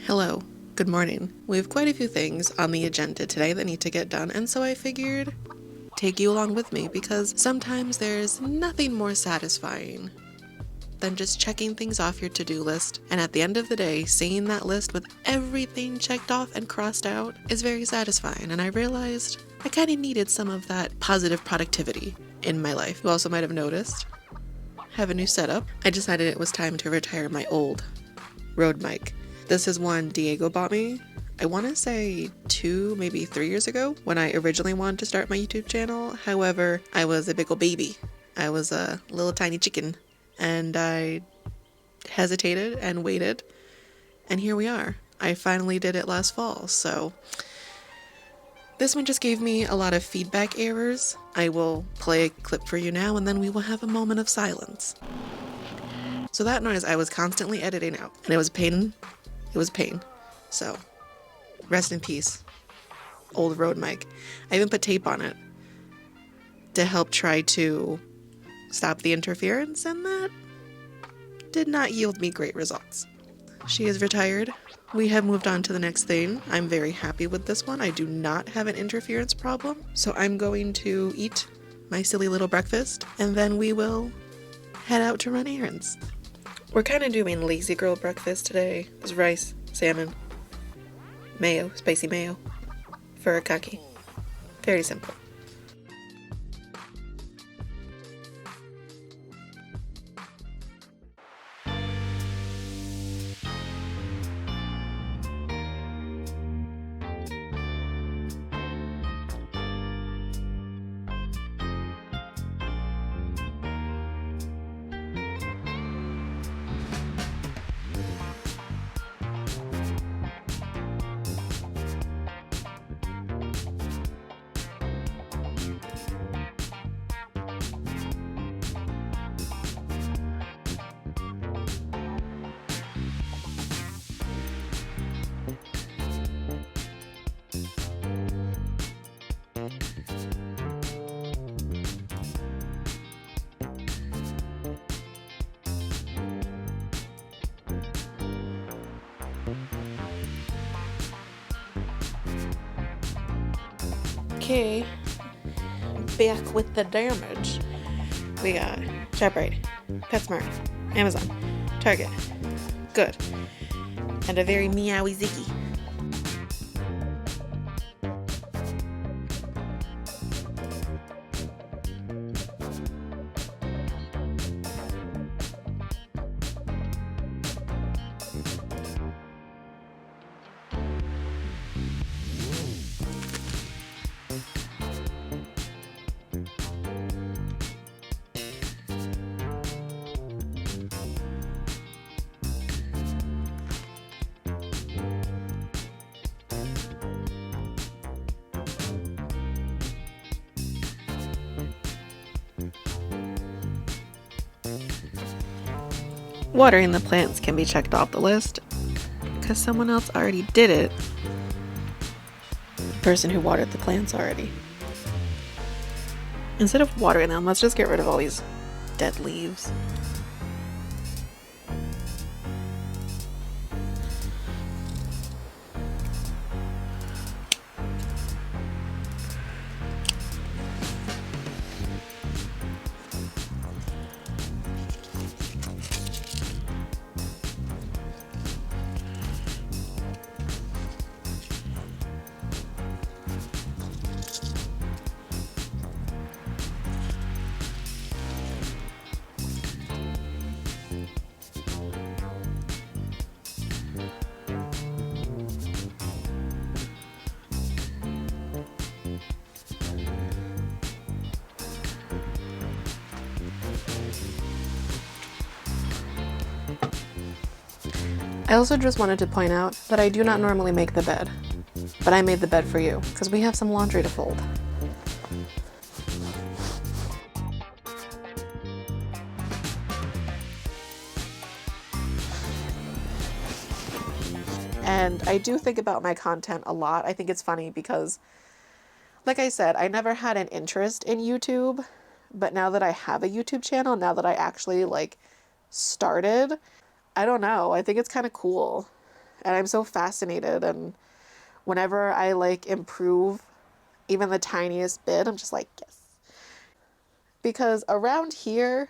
Hello, good morning. We have quite a few things on the agenda today that need to get done, and so I figured take you along with me because sometimes there's nothing more satisfying than just checking things off your to-do list, and at the end of the day, seeing that list with everything checked off and crossed out is very satisfying, and I realized I kind of needed some of that positive productivity in my life. You also might have noticed I have a new setup. I decided it was time to retire my old Rode mic. This is one Diego bought me, I want to say 2, maybe 3 years ago when I originally wanted to start my YouTube channel. However, I was a big ol' baby. I was a little tiny chicken and I hesitated and waited, and here we are. I finally did it last fall, so this one just gave me a lot of feedback errors. I will play a clip for you now and then we will have a moment of silence. So that noise I was constantly editing out, and it was pain. It was pain. So, rest in peace, old Rode mic. I even put tape on it to help try to stop the interference, and that did not yield me great results. She is retired. We have moved on to the next thing. I'm very happy with this one. I do not have an interference problem. So I'm going to eat my silly little breakfast, and then we will head out to run errands. We're kind of doing lazy girl breakfast today. There's rice, salmon, mayo, spicy mayo, furikake. Very simple. Okay, back with the damage. We got ShopRite, PetSmart, Amazon, Target. Good. And a very meowy Ziggy. Watering the plants can be checked off the list because someone else already did it. The person who watered the plants already. Instead of watering them, let's just get rid of all these dead leaves. I also just wanted to point out that I do not normally make the bed, but I made the bed for you because we have some laundry to fold. And I do think about my content a lot. I think it's funny because, like I said, I never had an interest in YouTube, but now that I have a YouTube channel, now that I actually started, I don't know, I think it's kind of cool. And I'm so fascinated, and whenever I like improve even the tiniest bit, I'm just like, yes. Because around here,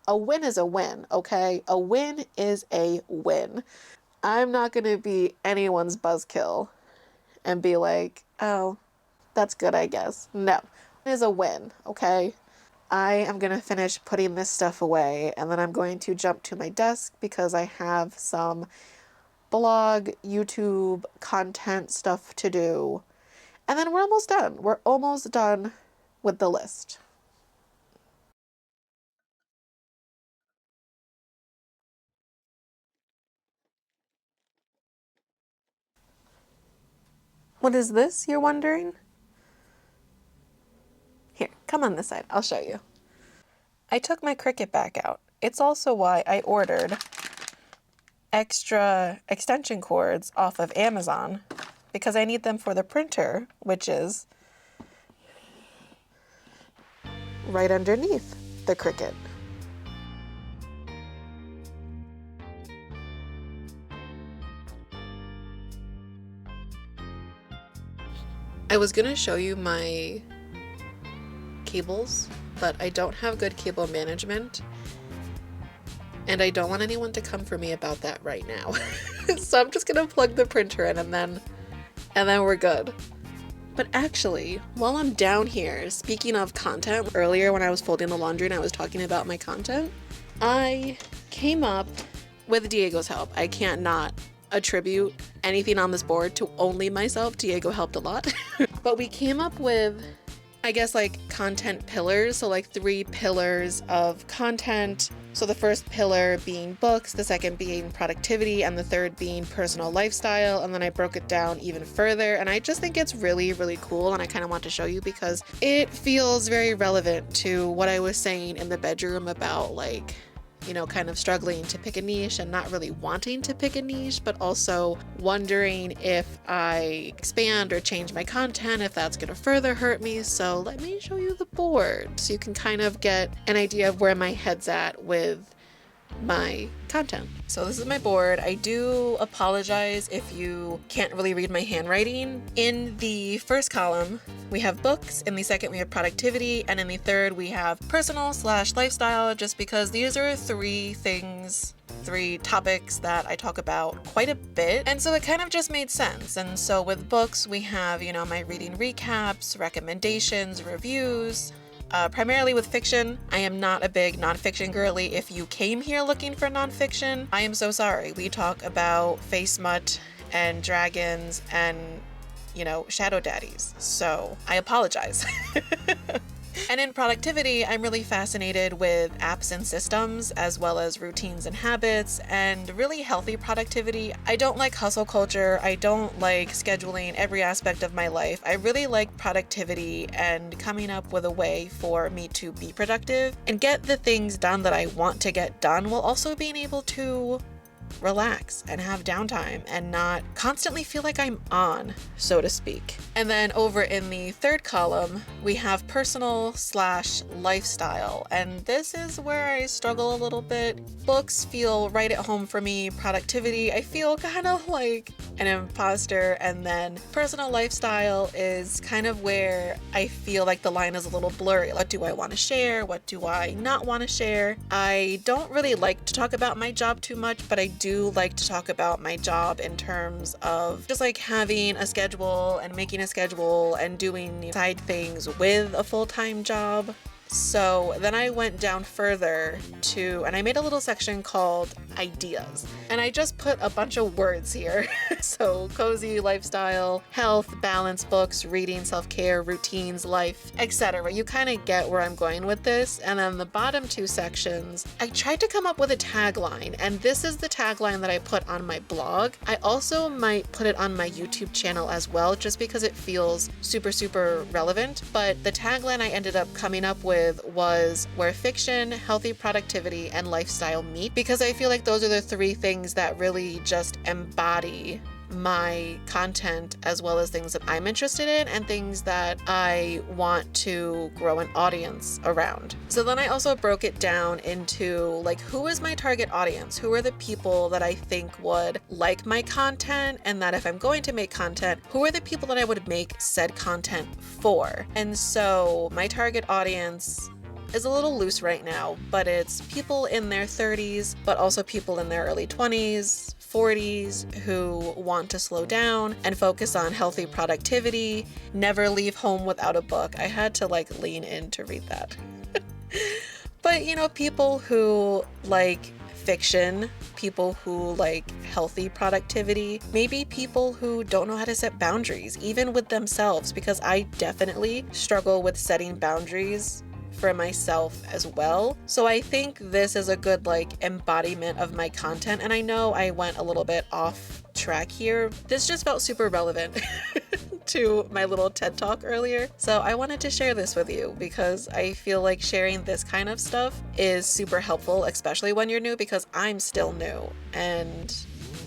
a win is a win, okay? A win is a win. I'm not gonna be anyone's buzzkill and be like, oh, that's good, I guess. No, it is a win, okay? I am gonna finish putting this stuff away, and then I'm going to jump to my desk because I have some blog, YouTube content stuff to do. And then we're almost done. We're almost done with the list. What is this, you're wondering? Here, come on this side. I'll show you. I took my Cricut back out. It's also why I ordered extra extension cords off of Amazon, because I need them for the printer, which is right underneath the Cricut. I was gonna show you my cables, but I don't have good cable management, and I don't want anyone to come for me about that right now. So I'm just gonna plug the printer in and then we're good. But actually, while I'm down here, speaking of content, earlier when I was folding the laundry and I was talking about my content, I came up with Diego's help. I can't not attribute anything on this board to only myself. Diego helped a lot. But we came up with, I guess, like content pillars. So like 3 pillars of content. So the first pillar being books, the second being productivity, and the third being personal lifestyle. And then I broke it down even further. And I just think it's really, really cool. And I kind of want to show you because it feels very relevant to what I was saying in the bedroom about, like, you know, kind of struggling to pick a niche and not really wanting to pick a niche, but also wondering if I expand or change my content, if that's going to further hurt me. So let me show you the board so you can kind of get an idea of where my head's at with my content. So this is my board. I do apologize if you can't really read my handwriting. In the first column, we have books. In the second, we have productivity. And in the third, we have personal/lifestyle, just because these are 3 topics that I talk about quite a bit. And so it kind of just made sense. And so with books, we have, you know, my reading recaps, recommendations, reviews. Primarily with fiction. I am not a big nonfiction girly. If you came here looking for nonfiction, I am so sorry. We talk about face smut and dragons and, you know, shadow daddies. So I apologize. And in productivity, I'm really fascinated with apps and systems, as well as routines and habits, and really healthy productivity. I don't like hustle culture. I don't like scheduling every aspect of my life. I really like productivity and coming up with a way for me to be productive and get the things done that I want to get done, while also being able to relax and have downtime and not constantly feel like I'm on, so to speak. And then over in the third column, we have personal/lifestyle. And this is where I struggle a little bit. Books feel right at home for me. Productivity, I feel kind of like an imposter. And then personal lifestyle is kind of where I feel like the line is a little blurry. What do I want to share? What do I not want to share? I don't really like to talk about my job too much, but I do like to talk about my job in terms of just like having a schedule and making a schedule and doing side things with a full-time job. So then I went down further and I made a little section called ideas. And I just put a bunch of words here. So cozy, lifestyle, health, balance, books, reading, self-care, routines, life, etc. You kind of get where I'm going with this. And then the bottom 2 sections, I tried to come up with a tagline. And this is the tagline that I put on my blog. I also might put it on my YouTube channel as well, just because it feels super, super relevant. But the tagline I ended up coming up with was where fiction, healthy productivity, and lifestyle meet, because I feel like those are the 3 things that really just embody my content as well as things that I'm interested in and things that I want to grow an audience around. So then I also broke it down into like, who is my target audience? Who are the people that I think would like my content, and that if I'm going to make content, who are the people that I would make said content for? And so my target audience is a little loose right now, but it's people in their 30s, but also people in their early 20s, 40s who want to slow down and focus on healthy productivity, never leave home without a book. I had to like lean in to read that. But you know, people who like fiction, people who like healthy productivity, maybe people who don't know how to set boundaries, even with themselves, because I definitely struggle with setting boundaries for myself as well. So I think this is a good like embodiment of my content. And I know I went a little bit off track here. This just felt super relevant to my little TED talk earlier. So I wanted to share this with you because I feel like sharing this kind of stuff is super helpful, especially when you're new, because I'm still new and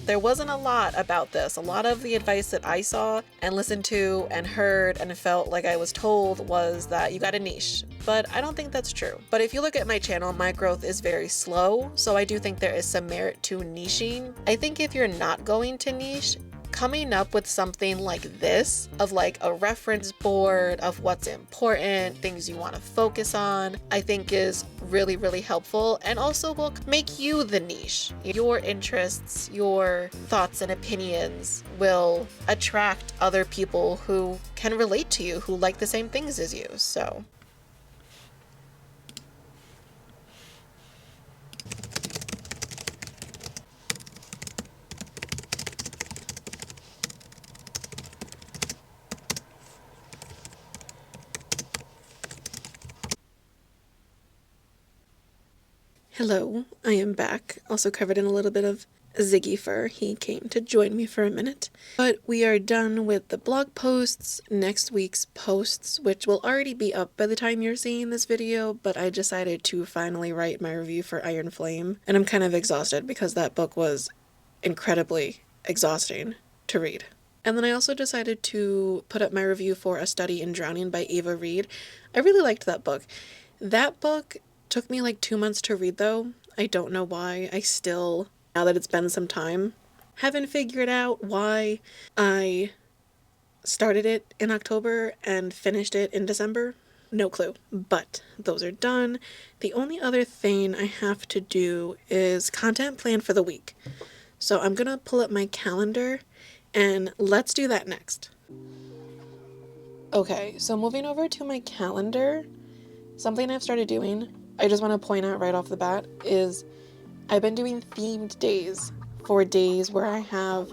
there wasn't a lot about this. A lot of the advice that I saw and listened to and heard and felt like I was told was that you got a niche, but I don't think that's true. But if you look at my channel, my growth is very slow, so I do think there is some merit to niching. I think if you're not going to niche, coming up with something like this, of like a reference board of what's important, things you want to focus on, I think is really, really helpful, and also will make you the niche. Your interests, your thoughts and opinions will attract other people who can relate to you, who like the same things as you. So hello, I am back, also covered in a little bit of Ziggy fur. He came to join me for a minute. But we are done with the blog posts, next week's posts, which will already be up by the time you're seeing this video, but I decided to finally write my review for Iron Flame, and I'm kind of exhausted because that book was incredibly exhausting to read. And then I also decided to put up my review for A Study in Drowning by Ava Reed. I really liked that book. That book took me like 2 months to read though. I don't know why. I still, now that it's been some time, haven't figured out why I started it in October and finished it in December. No clue. But those are done. The only other thing I have to do is content plan for the week. So I'm gonna pull up my calendar and let's do that next. Okay, so moving over to my calendar, something I've started doing, I just want to point out right off the bat, is I've been doing themed days for days where I have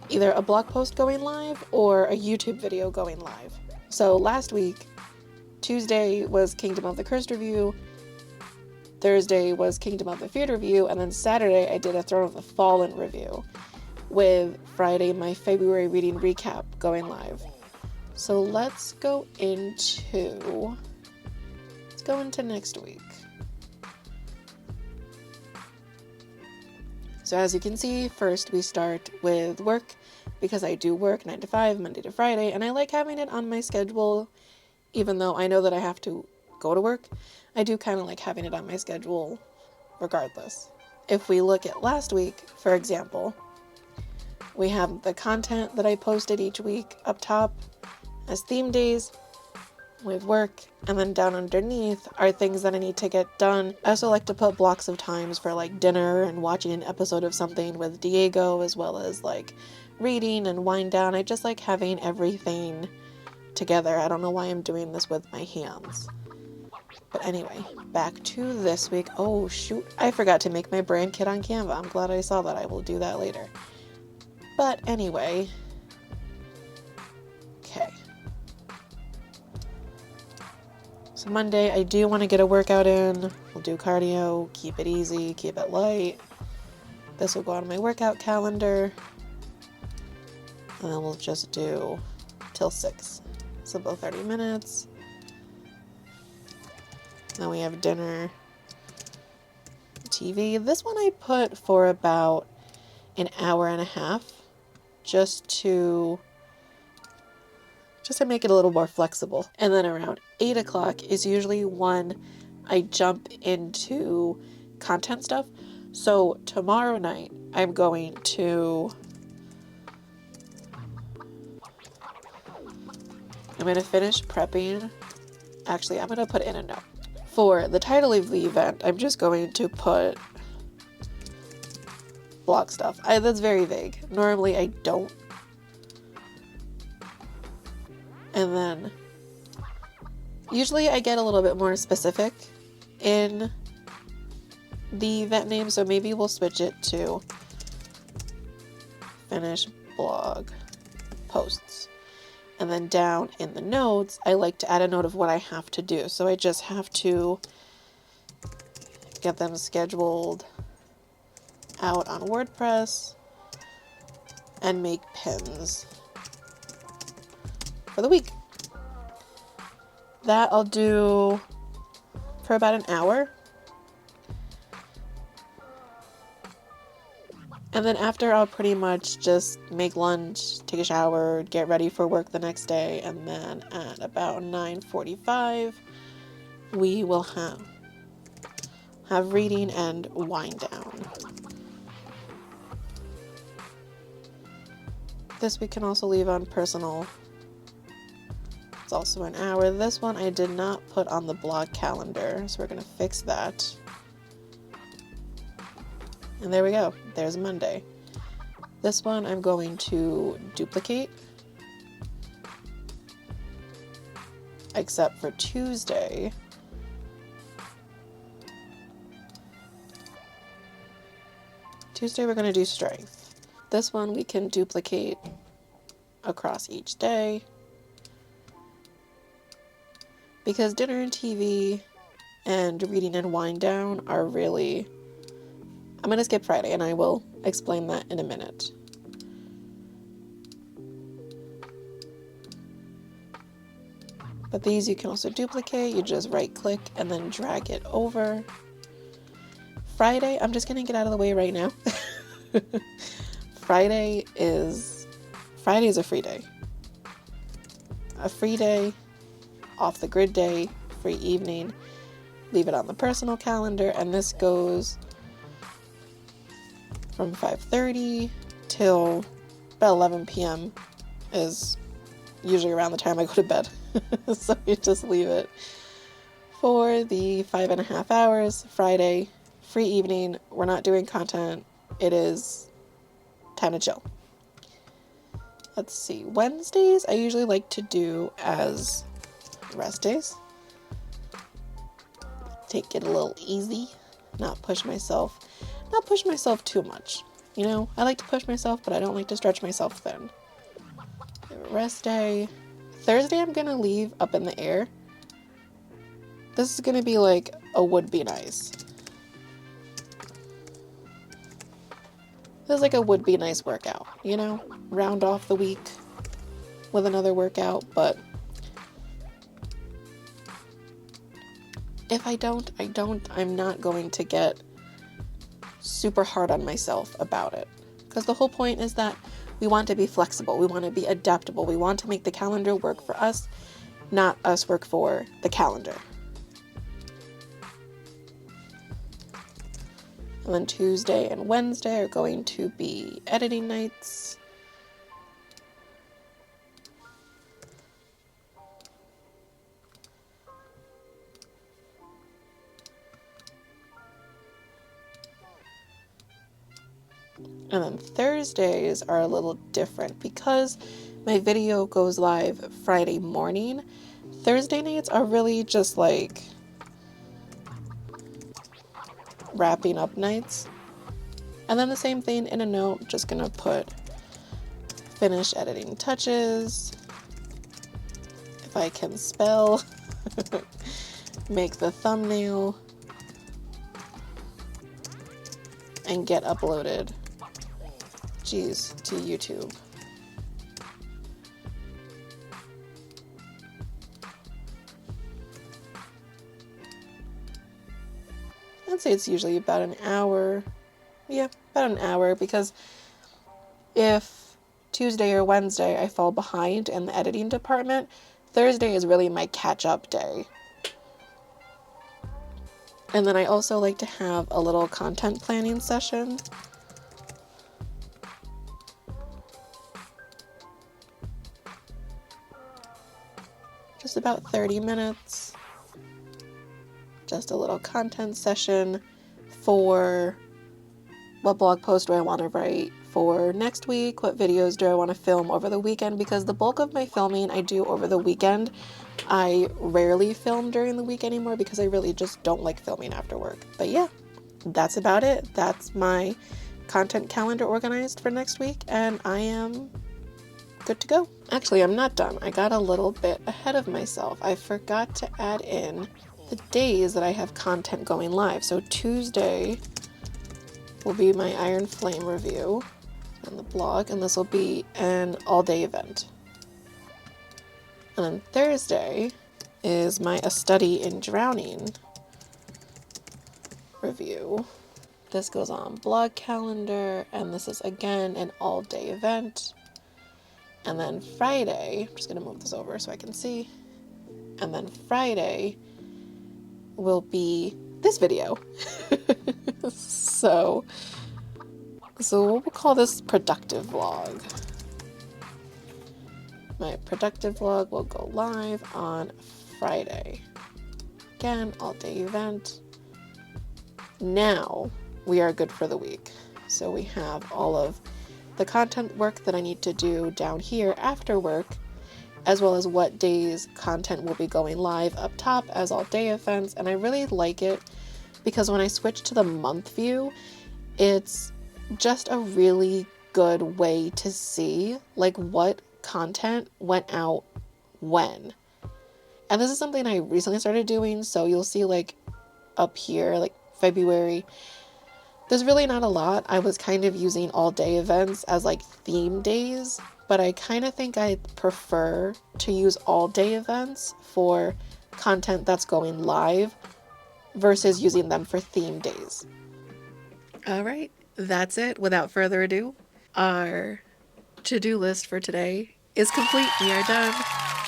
either a blog post going live or a YouTube video going live. So last week, Tuesday was Kingdom of the Cursed review, Thursday was Kingdom of the Feared review, and then Saturday I did a Throne of the Fallen review, with Friday my February reading recap going live. So let's go into next week. So as you can see, first we start with work, because I do work 9 to 5, Monday to Friday, and I like having it on my schedule. Even though I know that I have to go to work, I do kind of like having it on my schedule regardless. If we look at last week, for example, we have the content that I posted each week up top as theme days with work, and then down underneath are things that I need to get done. I also like to put blocks of times for like dinner and watching an episode of something with Diego, as well as like reading and wind down. I just like having everything together. I don't know why I'm doing this with my hands. But anyway, back to this week. Oh shoot, I forgot to make my brand kit on Canva. I'm glad I saw that. I will do that later. But anyway, okay. So Monday, I do want to get a workout in. We'll do cardio, keep it easy, keep it light. This will go on my workout calendar. And then we'll just do till 6. Simple 30 minutes. Then we have dinner, TV. This one I put for about an hour and a half. just to make it a little more flexible. And then around 8 o'clock is usually when I jump into content stuff. So tomorrow night, I'm going to finish prepping. Actually, I'm going to put in a note. For the title of the event, I'm just going to put blog stuff. That's very vague. Normally, I don't. And then usually I get a little bit more specific in the event name, so maybe we'll switch it to finish blog posts. And then down in the notes, I like to add a note of what I have to do. So I just have to get them scheduled out on WordPress and make pins for the week. That I'll do for about an hour. And then after, I'll pretty much just make lunch, take a shower, get ready for work the next day, and then at about 9:45, we will have reading and wind down. This we can also leave on personal. It's also an hour. This one I did not put on the blog calendar, so we're going to fix that. And there we go. There's Monday. This one I'm going to duplicate, except for Tuesday. Tuesday we're going to do strength. This one we can duplicate across each day, because dinner and TV and reading and wind down are really... I'm going to skip Friday, and I will explain that in a minute. But these you can also duplicate. You just right click and then drag it over. Friday, I'm just going to get out of the way right now. Friday is a free day. A free day, off the grid day, free evening. Leave it on the personal calendar, and this goes from 5:30 till about 11 p.m. is usually around the time I go to bed. So you just leave it for the 5.5 hours. Friday, free evening. We're not doing content. It is time to chill. Let's see. Wednesdays I usually like to do as rest days. Take it a little easy. Not push myself too much. You know, I like to push myself, but I don't like to stretch myself thin. Rest day. Thursday I'm gonna leave up in the air. This is gonna be like a would be nice. This is like a would be nice workout, you know? Round off the week with another workout, but if I don't, I'm not going to get super hard on myself about it. Because the whole point is that we want to be flexible. We want to be adaptable. We want to make the calendar work for us, not us work for the calendar. And then Tuesday and Wednesday are going to be editing nights. And then Thursdays are a little different because my video goes live Friday morning. Thursday nights are really just like wrapping up nights. And then the same thing in a note, just gonna put finish editing touches. If I can spell, make the thumbnail, and get uploaded. To YouTube. I'd say it's usually about an hour. Yeah, about an hour, because if Tuesday or Wednesday I fall behind in the editing department, Thursday is really my catch-up day. And then I also like to have a little content planning session. Just about 30 minutes. Just a little content session for what blog post do I want to write for next week, what videos do I want to film over the weekend, because the bulk of my filming I do over the weekend. I rarely film during the week anymore because I really just don't like filming after work. But yeah, that's about it. That's my content calendar organized for next week, and I am good to go. Actually, I'm not done. I got a little bit ahead of myself. I forgot to add in the days that I have content going live. So Tuesday will be my Iron Flame review on the blog, and this will be an all-day event. And then Thursday is my A Study in Drowning review. This goes on blog calendar, and this is again an all-day event. And then Friday, I'm just gonna move this over so I can see. And then Friday will be this video. So we'll call this productive vlog. My productive vlog will go live on Friday. Again, all-day event. Now we are good for the week. So we have all of the content work that I need to do down here after work, as well as what days content will be going live up top as all-day events. And I really like it because when I switch to the month view, it's just a really good way to see like what content went out when. And this is something I recently started doing, so you'll see like up here, like February, there's really not a lot. I was kind of using all-day events as like theme days, but I kind of think I prefer to use all-day events for content that's going live versus using them for theme days. All right, that's it. Without further ado, our to-do list for today is complete. We are done.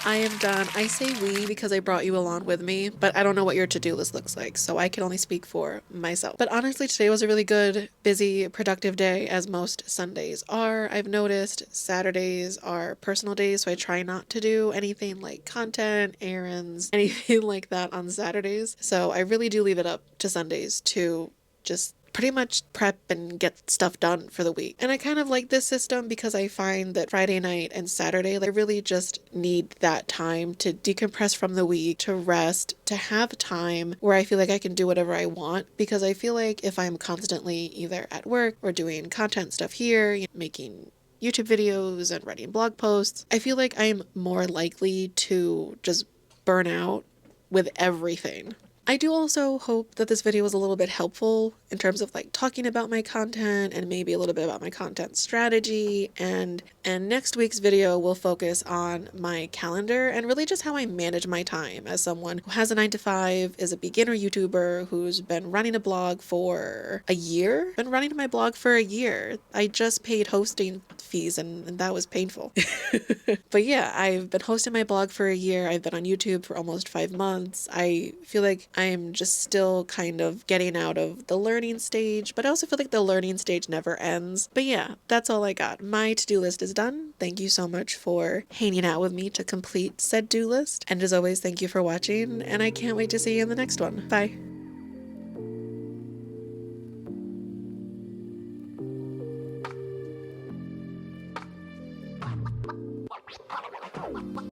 I am done. I say we because I brought you along with me, but I don't know what your to-do list looks like, so I can only speak for myself. But honestly, today was a really good, busy, productive day, as most Sundays are. I've noticed Saturdays are personal days, so I try not to do anything like content, errands, anything like that on Saturdays. So I really do leave it up to Sundays to just pretty much prep and get stuff done for the week. And I kind of like this system because I find that Friday night and Saturday, I really just need that time to decompress from the week, to rest, to have time where I feel like I can do whatever I want. Because I feel like if I'm constantly either at work or doing content stuff here, making YouTube videos and writing blog posts, I feel like I'm more likely to just burn out with everything. I do also hope that this video was a little bit helpful in terms of like talking about my content and maybe a little bit about my content strategy, and next week's video will focus on my calendar and really just how I manage my time as someone who has a 9-to-5, is a beginner YouTuber who's been running a blog for a year. Been running my blog for a year. I just paid hosting fees and that was painful. But yeah, I've been hosting my blog for a year. I've been on YouTube for almost 5 months. I feel like I'm just still kind of getting out of the learning stage, but I also feel like the learning stage never ends. But yeah, that's all I got. My to-do list is done. Thank you so much for hanging out with me to complete said do list. And as always, thank you for watching, and I can't wait to see you in the next one. Bye.